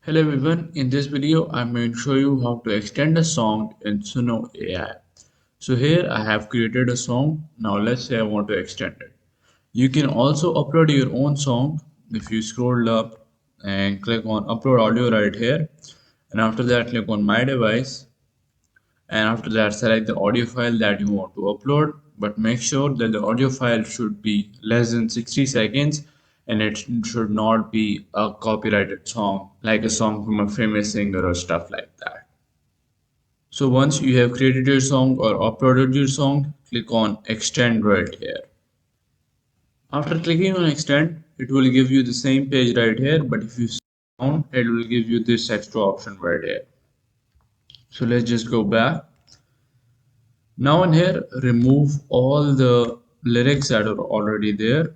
Hello everyone, in this video I'm going to show you how to extend a song in Suno AI. So here I have created a song. Now let's say I want to extend it. You can also upload your own song if you scroll up and click on upload audio right here, and after that click on my device, and after that select the audio file that you want to upload, but make sure that the audio file should be less than 60 seconds and it should not be a copyrighted song like a song from a famous singer or stuff like that. So once you have created your song or uploaded your song, click on extend right here. After clicking on extend, it will give you the same page right here, but if you scroll down, it will give you this extra option right here. So let's just go back. Now in here, remove all the lyrics that are already there.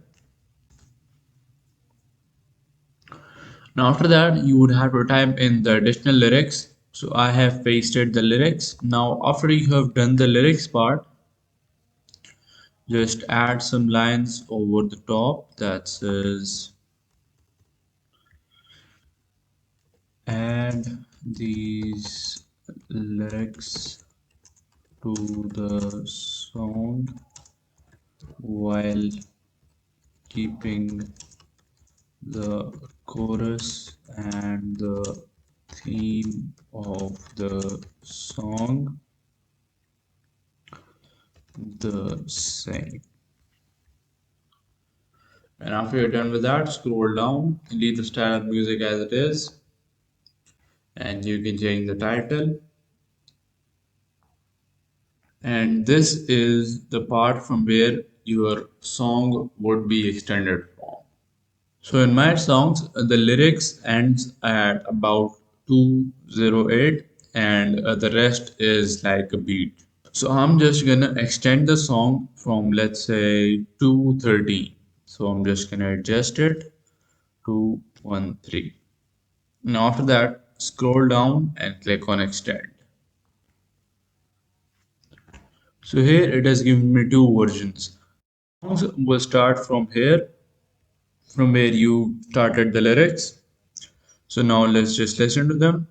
Now after that, you would have to type in the additional lyrics. So I have pasted the lyrics. Now after you have done the lyrics part, just add some lines over the top that says add these lyrics to the song while keeping the chorus and the theme of the song the same. And after you're done with that, scroll down, leave the style of music as it is, and you can change the title. And this is the part from where your song would be extended from. So in my songs, the lyrics ends at about 208 and the rest is like a beat. So I'm just gonna extend the song from let's say 213. So I'm just gonna adjust it to 13. Now after that, scroll down and click on extend. So here it has given me two versions. Songs will start from here, from where you started the lyrics. So now let's just listen to them.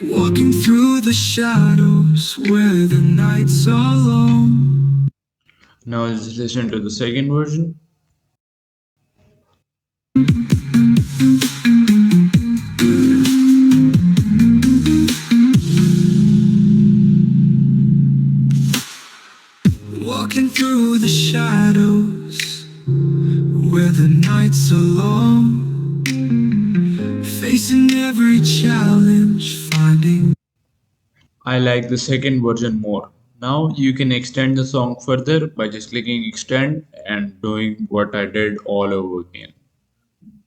Walking through the shadows where the night's all long. Now let's listen to the second version. Walking through the shadows where the nights are long, facing every challenge, finding. I like the second version more. Now you can extend the song further by just clicking extend and doing what I did all over again.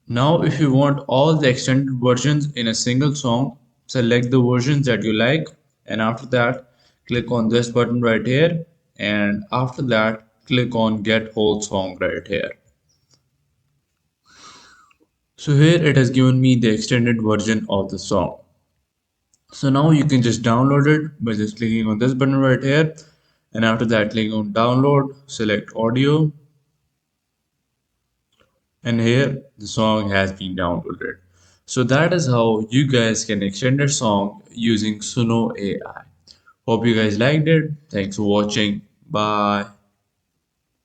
Now if you want all the extended versions in a single song, select the versions that you like, and after that click on this button right here, and after that click on get whole song right here. So here it has given me the extended version of the song. So now you can just download it by just clicking on this button right here, and after that click on download, select audio, and here the song has been downloaded. So that is how you guys can extend a song using Suno AI. Hope you guys liked it. Thanks for watching. Bye.